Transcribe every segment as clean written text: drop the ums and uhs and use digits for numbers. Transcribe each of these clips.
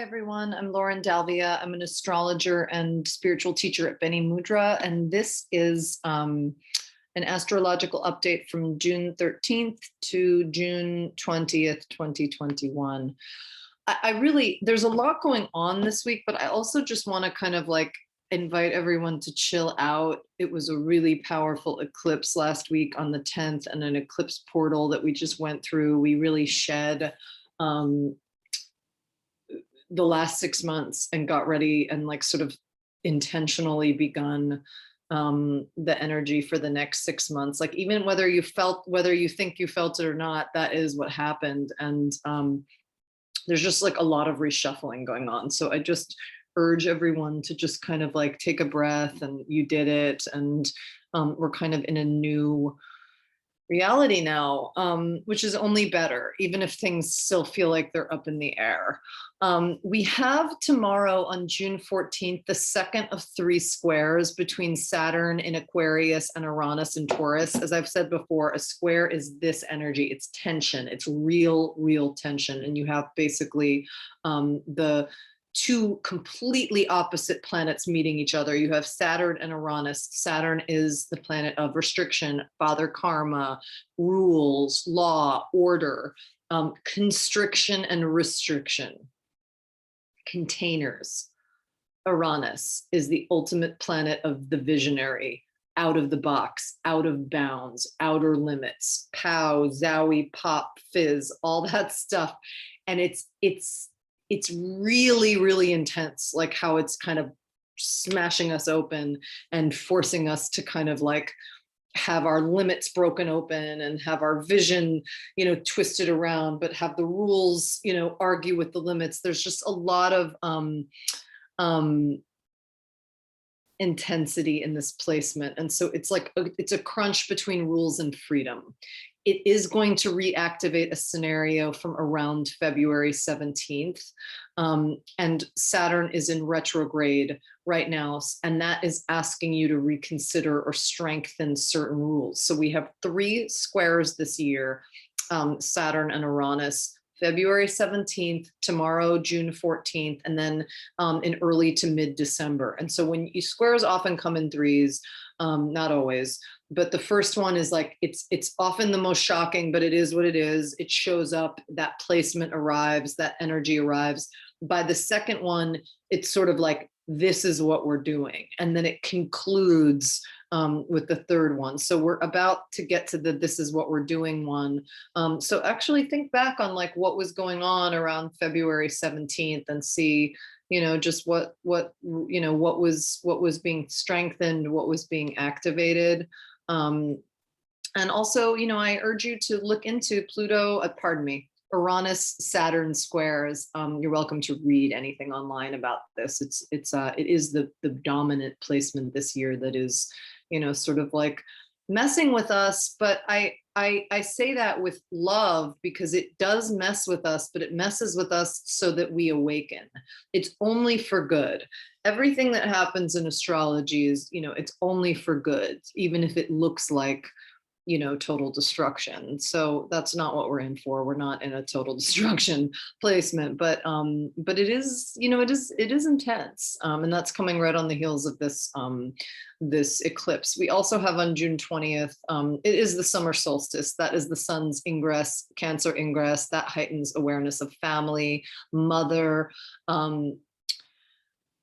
everyone. I'm Lauren Dalvia. I'm an astrologer and spiritual teacher at Bene Mudra, and this is an astrological update from June 13th to June 20th, 2021. There's a lot going on this week, but I also just want to kind of like invite everyone to chill out. It was a really powerful eclipse last week on the 10th, and an eclipse portal that we just went through. We really shed the last 6 months and got ready and like sort of intentionally begun the energy for the next 6 months. Like even whether you think you felt it or not, that is what happened. And there's just like a lot of reshuffling going on. So I just urge everyone to just kind of like take a breath, and you did it. And we're kind of in a new reality now, which is only better, even if things still feel like they're up in the air. We have tomorrow on June 14th, the second of 3 squares between Saturn in Aquarius and Uranus in Taurus. As I've said before, a square is this energy. It's tension. It's real tension. And you have basically the 2 completely opposite planets meeting each other. You have Saturn and Uranus. Saturn is the planet of restriction, father karma, rules, law, order, constriction and restriction, containers. Uranus is the ultimate planet of the visionary, out of the box, out of bounds, outer limits, pow, zowie, pop, fizz, all that stuff. And it's really intense, like how it's kind of smashing us open and forcing us to kind of like have our limits broken open and have our vision, twisted around, but have the rules, argue with the limits. There's just a lot of intensity in this placement. And so it's like, it's a crunch between rules and freedom. It is going to reactivate a scenario from around February 17th. And Saturn is in retrograde right now. And that is asking you to reconsider or strengthen certain rules. So we have 3 squares this year, Saturn and Uranus, February 17th, tomorrow, June 14th, and then in early to mid-December. And so when squares often come in 3s, not always, but the first one is like, it's often the most shocking, but it is what it is. It shows up, that placement arrives, that energy arrives. By the second one, it's sort of like, this is what we're doing. And then it concludes with the third one. So we're about to get to the this is what we're doing one. So actually think back on like what was going on around February 17th and see, just what was being strengthened, what was being activated. And also, I urge you to look into Uranus Saturn squares. You're welcome to read anything online about this. It is the dominant placement this year that is, sort of like messing with us. But I say that with love, because it does mess with us, but it messes with us so that we awaken. It's only for good. Everything that happens in astrology is, it's only for good, even if it looks like, total destruction. So that's not what we're in for. We're not in a total destruction placement, but it is, it is intense. And that's coming right on the heels of this eclipse. We also have on June 20th, it is the summer solstice. That is the sun's ingress, Cancer ingress. That heightens awareness of family, mother,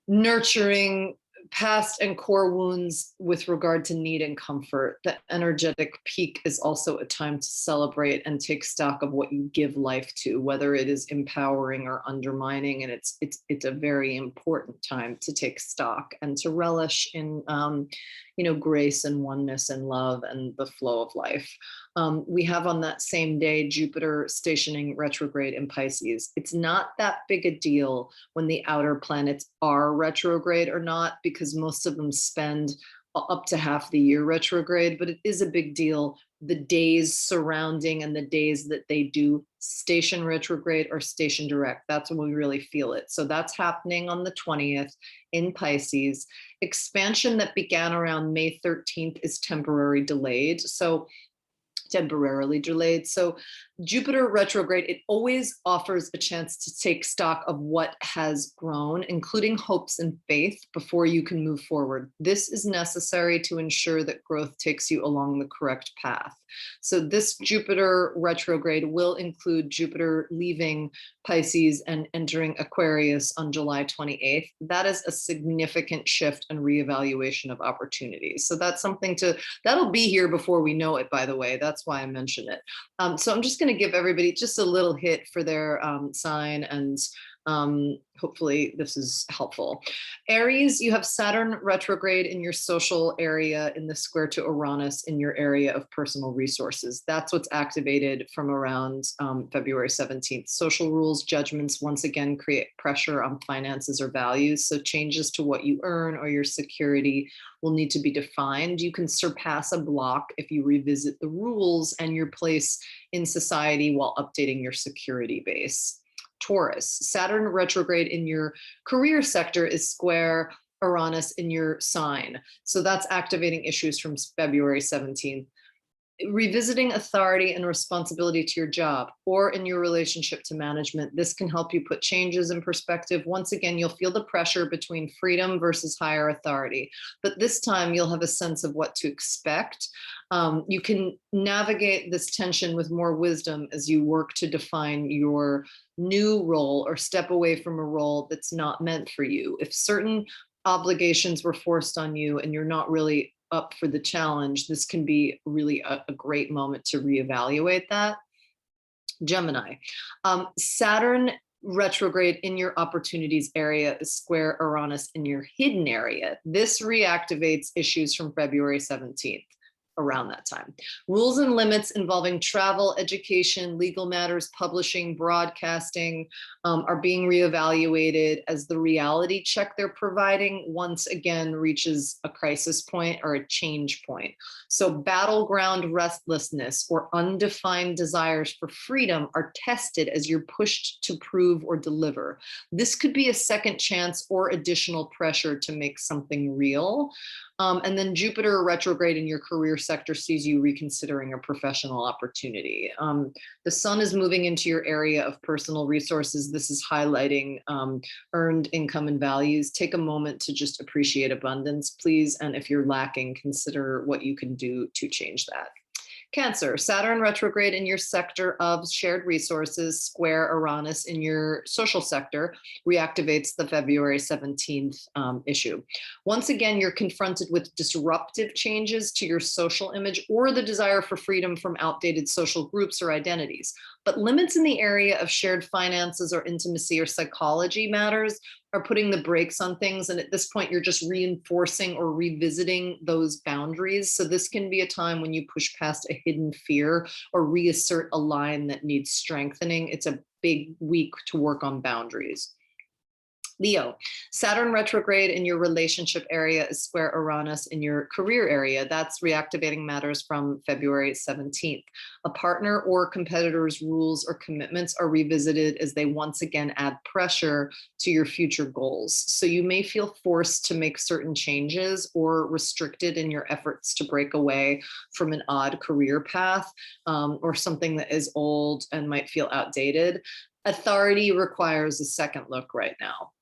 nurturing past and core wounds with regard to need and comfort. The energetic peak is also a time to celebrate and take stock of what you give life to, whether it is empowering or undermining. And it's a very important time to take stock and to relish in grace and oneness and love and the flow of life. We have on that same day Jupiter stationing retrograde in Pisces. It's not that big a deal when the outer planets are retrograde or not, because most of them spend up to half the year retrograde, but it is a big deal the days surrounding and the days that they do station retrograde or station direct. That's when we really feel it. So that's happening on the 20th in Pisces. Expansion that began around May 13th is temporary delayed. So temporarily delayed. So Jupiter retrograde, it always offers a chance to take stock of what has grown, including hopes and faith, before you can move forward. This is necessary to ensure that growth takes you along the correct path. So this Jupiter retrograde will include Jupiter leaving Pisces and entering Aquarius on July 28th. That is a significant shift and reevaluation of opportunities. So that's something that'll be here before we know it, by the way. That's why I mention it. So I'm just going to give everybody just a little hit for their sign, and hopefully this is helpful. Aries, you have Saturn retrograde in your social area in the square to Uranus in your area of personal resources. That's what's activated from around February 17th. Social rules, judgments, once again, create pressure on finances or values. So changes to what you earn or your security will need to be defined. You can surpass a block if you revisit the rules and your place in society while updating your security base. Taurus, Saturn retrograde in your career sector is square Uranus in your sign. So that's activating issues from February 17th. Revisiting authority and responsibility to your job or in your relationship to management. This can help you put changes in perspective. Once again, you'll feel the pressure between freedom versus higher authority, but this time you'll have a sense of what to expect. You can navigate this tension with more wisdom as you work to define your new role or step away from a role that's not meant for you. If certain obligations were forced on you and you're not really up for the challenge, this can be really a great moment to reevaluate that. Gemini, Saturn retrograde in your opportunities area is square Uranus in your hidden area. This reactivates issues from February 17th. Around that time. Rules and limits involving travel, education, legal matters, publishing, broadcasting are being reevaluated as the reality check they're providing once again reaches a crisis point or a change point. So battleground restlessness or undefined desires for freedom are tested as you're pushed to prove or deliver. This could be a second chance or additional pressure to make something real. And then Jupiter retrograde in your career sector sees you reconsidering a professional opportunity. The sun is moving into your area of personal resources. This is highlighting earned income and values. Take a moment to just appreciate abundance, please. And if you're lacking, consider what you can do to change that. Cancer, Saturn retrograde in your sector of shared resources, square Uranus in your social sector, reactivates the February 17th issue. Once again, you're confronted with disruptive changes to your social image or the desire for freedom from outdated social groups or identities. But limits in the area of shared finances or intimacy or psychology matters are putting the brakes on things. And at this point, you're just reinforcing or revisiting those boundaries. So this can be a time when you push past a hidden fear or reassert a line that needs strengthening. It's a big week to work on boundaries. Leo, Saturn retrograde in your relationship area is square Uranus in your career area. That's reactivating matters from February 17th. A partner or competitor's rules or commitments are revisited as they once again add pressure to your future goals. So you may feel forced to make certain changes or restricted in your efforts to break away from an odd career path or something that is old and might feel outdated. Authority requires a second look right now.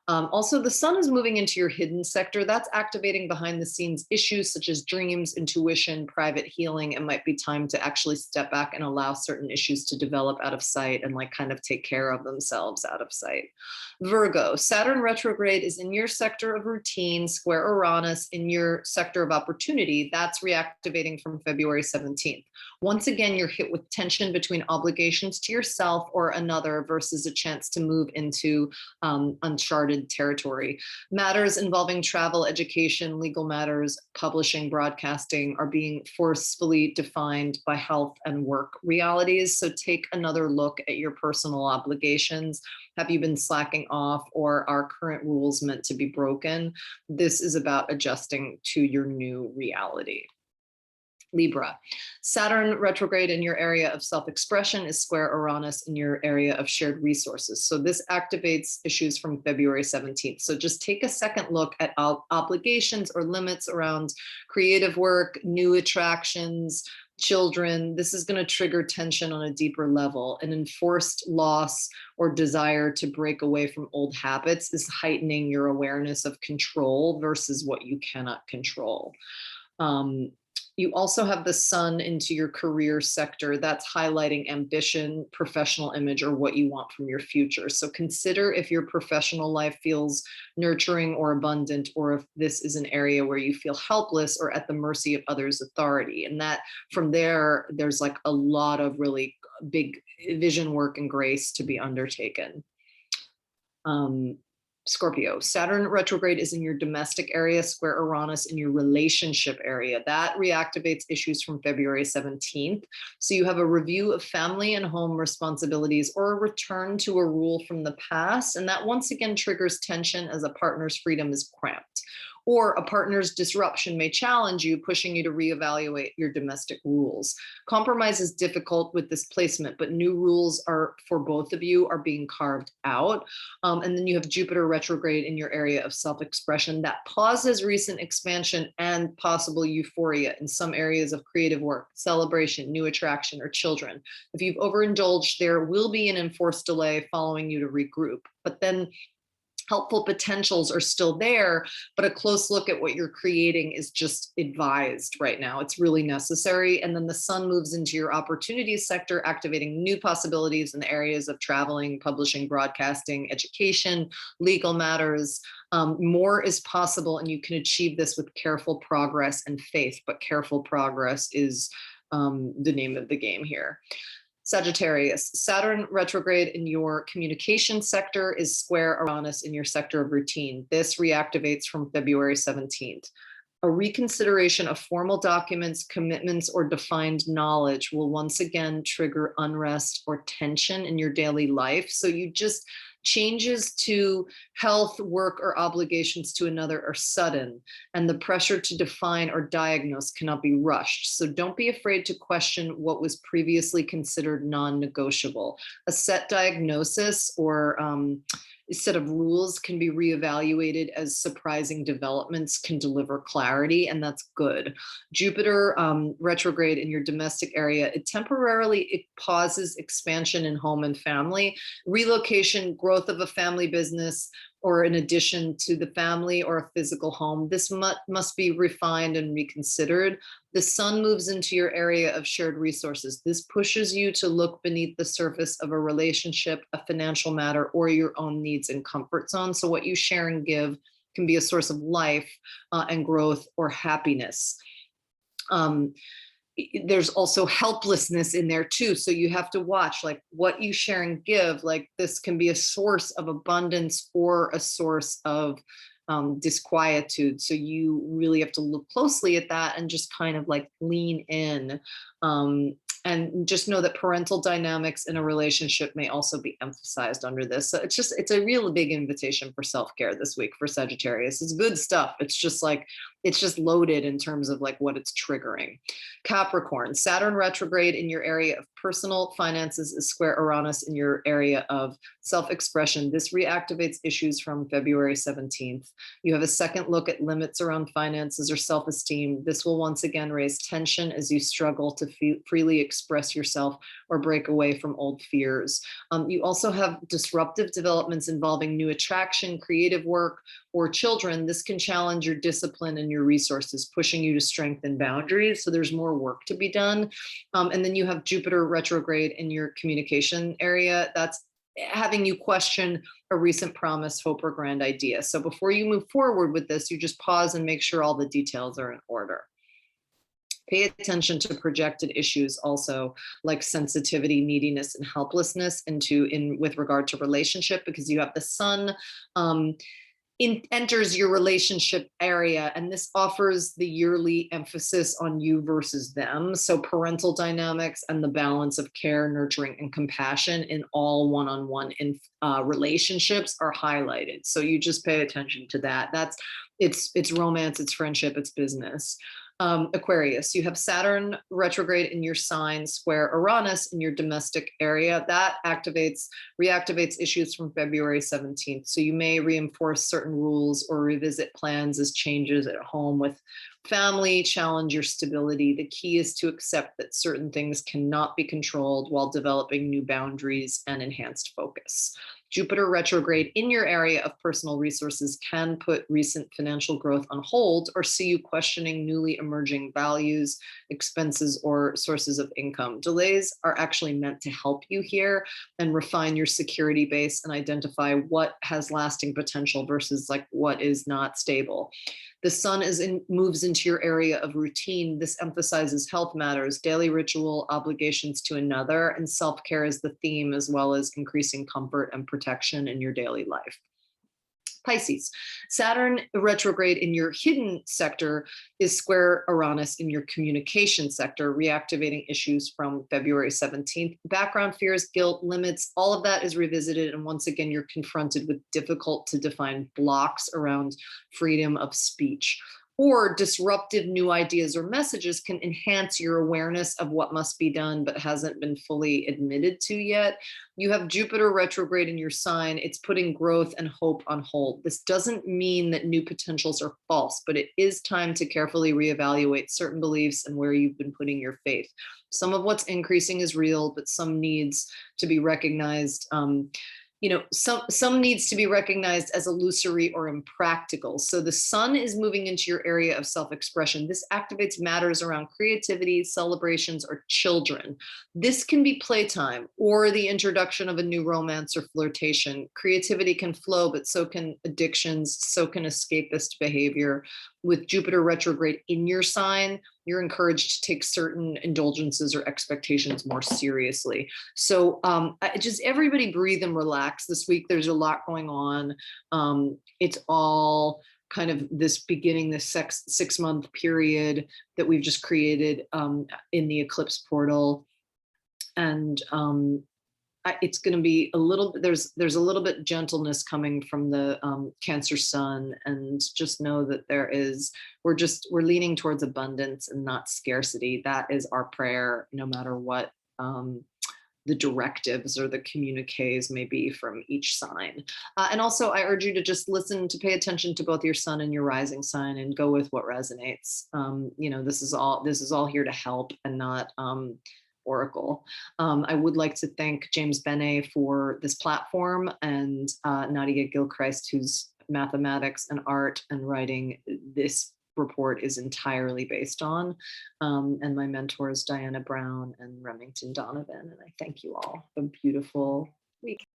Also, the sun is moving into your hidden sector. That's activating behind the scenes issues such as dreams, intuition, private healing. It might be time to actually step back and allow certain issues to develop out of sight and like kind of take care of themselves out of sight. Virgo, Saturn retrograde is in your sector of routine, square Uranus in your sector of opportunity. That's reactivating from February 17th. Once again, you're hit with tension between obligations to yourself or another versus a chance to move into uncharted territory. Matters involving travel, education, legal matters, publishing, broadcasting are being forcefully defined by health and work realities. So take another look at your personal obligations. Have you been slacking off, or are current rules meant to be broken? This is about adjusting to your new reality. Libra, Saturn retrograde in your area of self-expression is square Uranus in your area of shared resources. So this activates issues from February 17th. So just take a second look at obligations or limits around creative work, new attractions, children, this is going to trigger tension on a deeper level. An enforced loss or desire to break away from old habits is heightening your awareness of control versus what you cannot control. You also have the sun into your career sector. That's highlighting ambition, professional image, or what you want from your future. So consider if your professional life feels nurturing or abundant, or if this is an area where you feel helpless or at the mercy of others' authority. And that from there, there's like a lot of really big vision work and grace to be undertaken. Scorpio, Saturn retrograde is in your domestic area, square Uranus in your relationship area. That reactivates issues from February 17th. So you have a review of family and home responsibilities or a return to a rule from the past. And that once again triggers tension as a partner's freedom is cramped. Or a partner's disruption may challenge you, pushing you to reevaluate your domestic rules. Compromise is difficult with this placement, but new rules are for both of you are being carved out. And then you have Jupiter retrograde in your area of self-expression that pauses recent expansion and possible euphoria in some areas of creative work, celebration, new attraction, or children. If you've overindulged, there will be an enforced delay following you to regroup. But then helpful potentials are still there, but a close look at what you're creating is just advised right now. It's really necessary. And then the sun moves into your opportunities sector, activating new possibilities in the areas of traveling, publishing, broadcasting, education, legal matters. More is possible, and you can achieve this with careful progress and faith, but careful progress is the name of the game here. Sagittarius, Saturn retrograde in your communication sector is square Uranus in your sector of routine. This reactivates from February 17th. A reconsideration of formal documents, commitments, or defined knowledge will once again trigger unrest or tension in your daily life. So you just changes to health, work, or obligations to another are sudden, and the pressure to define or diagnose cannot be rushed. So don't be afraid to question what was previously considered non-negotiable. A set diagnosis or a set of rules can be reevaluated as surprising developments can deliver clarity, and that's good. Jupiter retrograde in your domestic area, it pauses expansion in home and family, relocation, growth of a family business, or in addition to the family or a physical home. This must be refined and reconsidered. The sun moves into your area of shared resources. This pushes you to look beneath the surface of a relationship, a financial matter, or your own needs and comfort zone. So what you share and give can be a source of life and growth or happiness. There's also helplessness in there too. So you have to watch like what you share and give, like this can be a source of abundance or a source of disquietude. So you really have to look closely at that and just kind of like lean in. And just know that parental dynamics in a relationship may also be emphasized under this. So it's a real big invitation for self-care this week for Sagittarius. It's good stuff. It's just loaded in terms of like what it's triggering. Capricorn, Saturn retrograde in your area of personal finances is square Uranus in your area of self-expression. This reactivates issues from February 17th. You have a second look at limits around finances or self-esteem. This will once again raise tension as you struggle to freely express yourself or break away from old fears. You also have disruptive developments involving new attraction, creative work, or children. This can challenge your discipline and your resources, pushing you to strengthen boundaries. So there's more work to be done. And then you have Jupiter retrograde in your communication area. That's having you question a recent promise, hope, or grand idea. So before you move forward with this, you just pause and make sure all the details are in order. Pay attention to projected issues also, like sensitivity, neediness, and helplessness with regard to relationship, because you have the sun enters your relationship area, and this offers the yearly emphasis on you versus them. So parental dynamics and the balance of care, nurturing, and compassion in all one-on-one relationships are highlighted. So you just pay attention to that. It's romance, it's friendship, it's business. Aquarius, you have Saturn retrograde in your sign, square Uranus in your domestic area. That reactivates issues from February 17th. So you may reinforce certain rules or revisit plans as changes at home with family challenge your stability. The key is to accept that certain things cannot be controlled while developing new boundaries and enhanced focus. Jupiter retrograde in your area of personal resources can put recent financial growth on hold or see you questioning newly emerging values, expenses, or sources of income. Delays are actually meant to help you here and refine your security base and identify what has lasting potential versus like what is not stable. The sun moves into your area of routine. This emphasizes health matters, daily ritual, obligations to another, and self-care is the theme, as well as increasing comfort and protection in your daily life. Pisces, Saturn retrograde in your hidden sector is square Uranus in your communication sector, reactivating issues from February 17th. Background fears, guilt, limits, all of that is revisited. And once again, you're confronted with difficult to define blocks around freedom of speech. Or disruptive new ideas or messages can enhance your awareness of what must be done but hasn't been fully admitted to yet. You have Jupiter retrograde in your sign. It's putting growth and hope on hold. This doesn't mean that new potentials are false, but it is time to carefully reevaluate certain beliefs and where you've been putting your faith. Some of what's increasing is real, but some needs to be recognized. Some needs to be recognized as illusory or impractical. So the sun is moving into your area of self-expression. This activates matters around creativity, celebrations, or children. This can be playtime or the introduction of a new romance or flirtation. Creativity can flow, but so can addictions, so can escapist behavior. With Jupiter retrograde in your sign, you're encouraged to take certain indulgences or expectations more seriously. So just everybody breathe and relax. This week, there's a lot going on. It's all kind of this beginning, this 6-month period that we've just created in the eclipse portal. And it's going to be a little, there's a little bit gentleness coming from the Cancer sun, and just know that we're leaning towards abundance and not scarcity. That is our prayer, no matter what the directives or the communiques may be from each sign. And also I urge you to just pay attention to both your sun and your rising sign and go with what resonates. This is all here to help and not oracle. I would like to thank James Bene for this platform, and Nadia Gilchrist, whose mathematics and art and writing this report is entirely based on, and my mentors, Diana Brown and Remington Donovan. And I thank you all. A beautiful week.